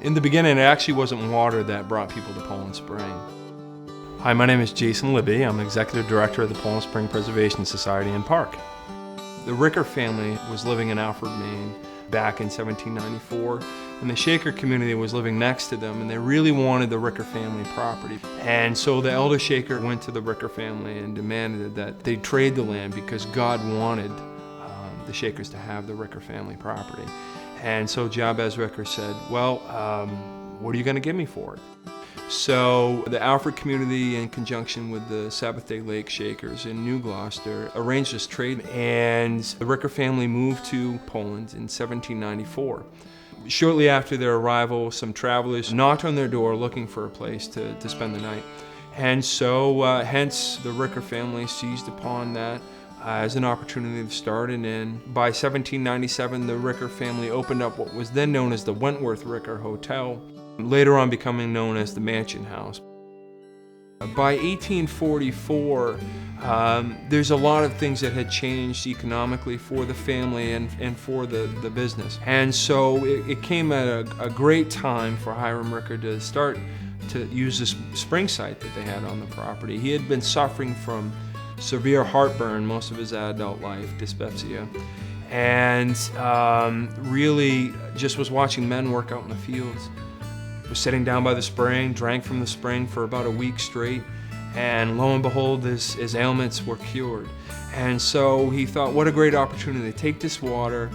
In the beginning, it actually wasn't water that brought people to Poland Spring. Hi, my name is Jason Libby. I'm Executive Director of the Poland Spring Preservation Society and Park. The Ricker family was living in Alfred, Maine back in 1794, and the Shaker community was living next to them, and they really wanted the Ricker family property. And so the elder Shaker went to the Ricker family and demanded that they trade the land because God wanted the Shakers to have the Ricker family property. And so Jabez Ricker said, well, what are you going to give me for it? So the Alfred community, in conjunction with the Sabbath Day Lake Shakers in New Gloucester, arranged this trade, and the Ricker family moved to Poland in 1794. Shortly after their arrival, some travelers knocked on their door looking for a place to spend the night. And so hence the Ricker family seized upon that as an opportunity to start an inn. By 1797, the Ricker family opened up what was then known as the Wentworth Ricker Hotel, later on becoming known as the Mansion House. By 1844, there's a lot of things that had changed economically for the family and for the business. And so it came at a great time for Hiram Ricker to start to use this spring site that they had on the property. He had been suffering from severe heartburn most of his adult life, dyspepsia, and really just was watching men work out in the fields. Was sitting down by the spring, drank from the spring for about a week straight, and lo and behold, his ailments were cured. And so he thought, what a great opportunity to take this water,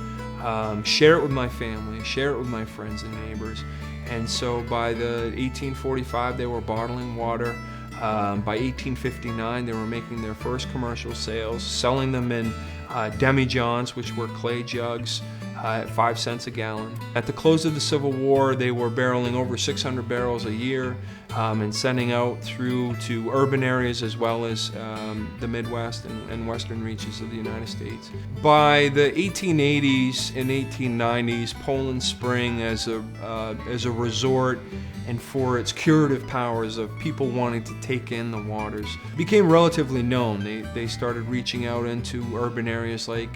share it with my family, share it with my friends and neighbors. And so by the 1845, they were bottling water. By 1859, they were making their first commercial sales, selling them in demijohns, which were clay jugs, at 5 cents a gallon. At the close of the Civil War, they were barreling over 600 barrels a year and sending out through to urban areas as well as the Midwest and western reaches of the United States. By the 1880s and 1890s, Poland Spring as a resort and for its curative powers of people wanting to take in the waters became relatively known. They started reaching out into urban areas like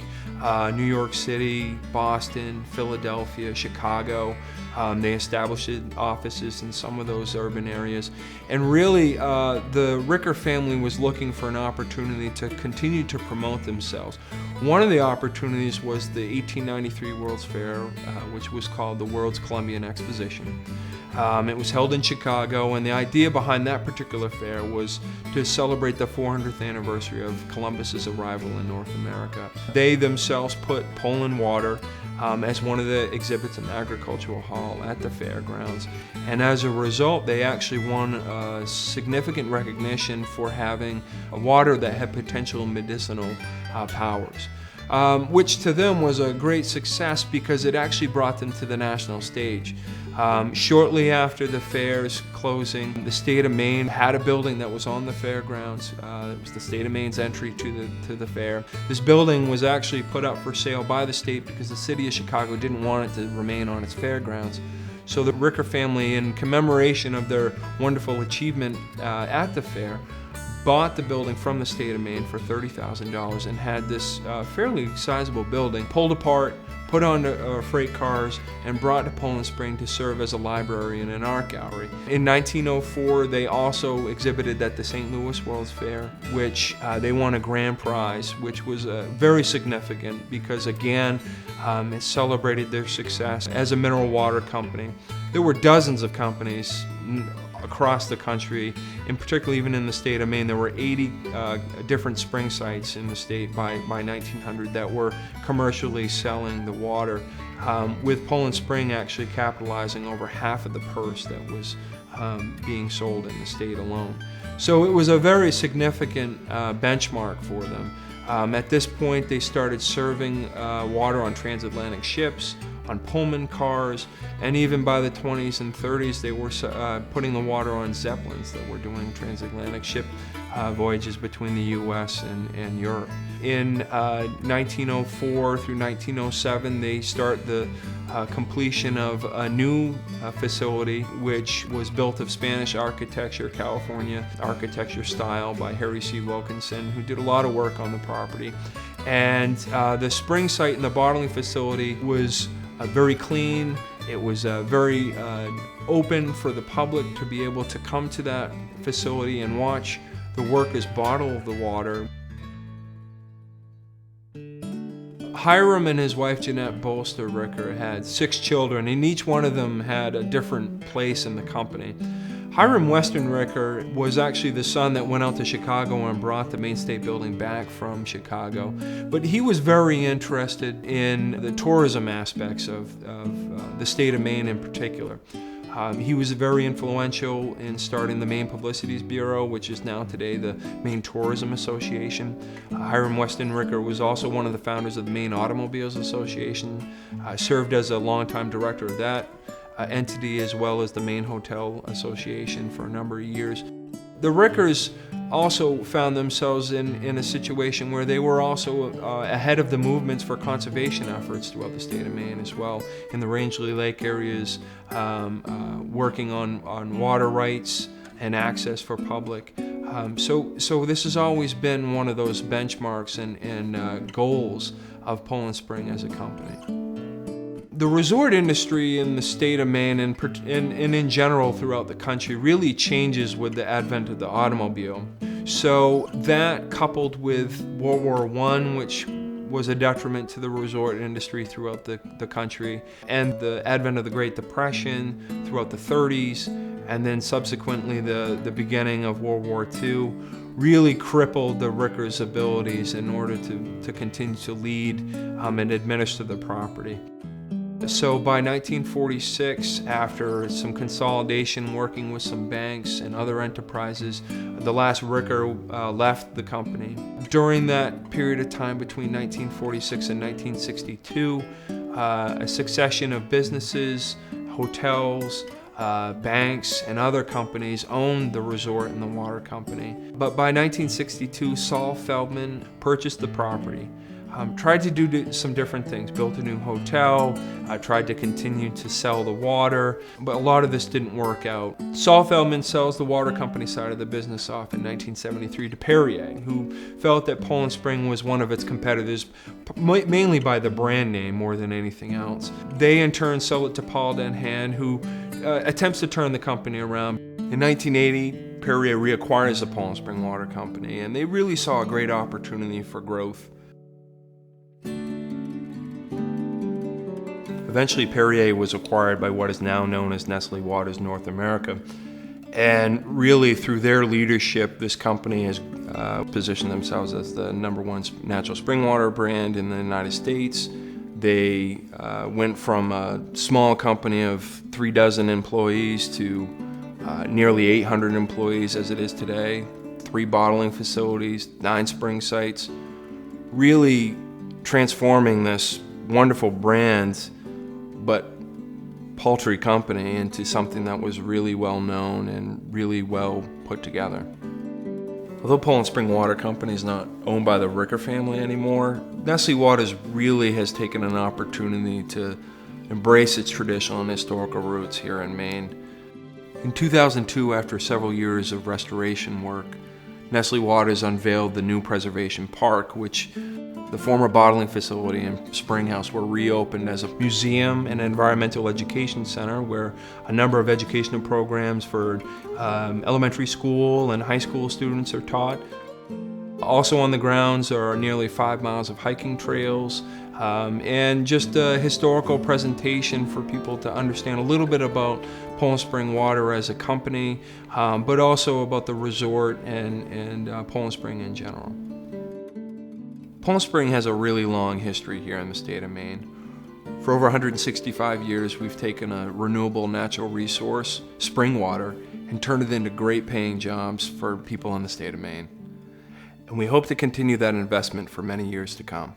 New York City, Boston, Philadelphia, Chicago. They established offices in some of those urban areas. And really, the Ricker family was looking for an opportunity to continue to promote themselves. One of the opportunities was the 1893 World's Fair, which was called the World's Columbian Exposition. It was held in Chicago, and the idea behind that particular fair was to celebrate the 400th anniversary of Columbus's arrival in North America. They themselves put Poland water as one of the exhibits in the Agricultural Hall at the fairgrounds, and as a result, they actually won significant recognition for having a water that had potential medicinal powers. Which to them was a great success because it actually brought them to the national stage. Shortly after the fair's closing, the state of Maine had a building that was on the fairgrounds. It was the state of Maine's entry to the fair. This building was actually put up for sale by the state because the city of Chicago didn't want it to remain on its fairgrounds. So the Ricker family, in commemoration of their wonderful achievement at the fair, bought the building from the state of Maine for $30,000 and had this fairly sizable building pulled apart, put onto freight cars, and brought to Poland Spring to serve as a library and an art gallery. In 1904, they also exhibited at the St. Louis World's Fair, which they won a grand prize, which was very significant because, again, it celebrated their success as a mineral water company. There were dozens of companies across the country, and particularly even in the state of Maine. There were 80 different spring sites in the state by 1900 that were commercially selling the water, with Poland Spring actually capitalizing over half of the purse that was being sold in the state alone. So it was a very significant benchmark for them. At this point, they started serving water on transatlantic ships, on Pullman cars, and even by the 20s and 30s, they were putting the water on Zeppelins that were doing transatlantic ship voyages between the U.S. and Europe. In 1904 through 1907, they start the completion of a new facility, which was built of Spanish architecture, California architecture style by Harry C. Wilkinson, who did a lot of work on the property. And the spring site and the bottling facility was very clean It was very open for the public to be able to come to that facility and watch the workers bottle the water. Hiram and his wife Jeanette Bolster Ricker had 6 children, and each one of them had a different place in the company. Hiram Weston Ricker was actually the son that went out to Chicago and brought the Maine State Building back from Chicago. But he was very interested in the tourism aspects of the state of Maine in particular. He was very influential in starting the Maine Publicities Bureau, which is now today the Maine Tourism Association. Hiram Weston Ricker was also one of the founders of the Maine Automobiles Association, served as a longtime director of that entity, as well as the Maine Hotel Association for a number of years. The Rickers also found themselves in a situation where they were also ahead of the movements for conservation efforts throughout the state of Maine as well, in the Rangeley Lake areas, working on water rights and access for public. So this has always been one of those benchmarks and goals of Poland Spring as a company. The resort industry in the state of Maine and in general throughout the country really changes with the advent of the automobile. So that, coupled with World War I, which was a detriment to the resort industry throughout the country, and the advent of the Great Depression throughout the 30s, and then subsequently the beginning of World War II, really crippled the Rickers' abilities in order to continue to lead and administer the property. So by 1946, after some consolidation working with some banks and other enterprises, the last Ricker left the company. During that period of time between 1946 and 1962, a succession of businesses, hotels, banks, and other companies owned the resort and the water company. But by 1962, Saul Feldman purchased the property. Tried to do some different things, built a new hotel, tried to continue to sell the water, but a lot of this didn't work out. Saul Feldman sells the water company side of the business off in 1973 to Perrier, who felt that Poland Spring was one of its competitors, mainly by the brand name more than anything else. They in turn sell it to Paul Denhan, who attempts to turn the company around. In 1980, Perrier reacquires the Poland Spring Water Company, and they really saw a great opportunity for growth. Eventually, Perrier was acquired by what is now known as Nestlé Waters North America. And really, through their leadership, this company has positioned themselves as the #1 natural spring water brand in the United States. They went from a small company of 36 employees to nearly 800 employees as it is today, 3 bottling facilities, 9 spring sites, really transforming this wonderful brand but paltry company into something that was really well known and really well put together. Although Poland Spring Water Company is not owned by the Ricker family anymore, Nestlé Waters really has taken an opportunity to embrace its traditional and historical roots here in Maine. In 2002, after several years of restoration work, Nestlé Waters unveiled the new Preservation Park, which the former bottling facility and spring house were reopened as a museum and environmental education center where a number of educational programs for elementary school and high school students are taught. Also on the grounds are nearly 5 miles of hiking trails and just a historical presentation for people to understand a little bit about Poland Spring Water as a company, but also about the resort and Poland Spring in general. Poland Spring has a really long history here in the state of Maine. For over 165 years, we've taken a renewable natural resource, spring water, and turned it into great paying jobs for people in the state of Maine. And we hope to continue that investment for many years to come.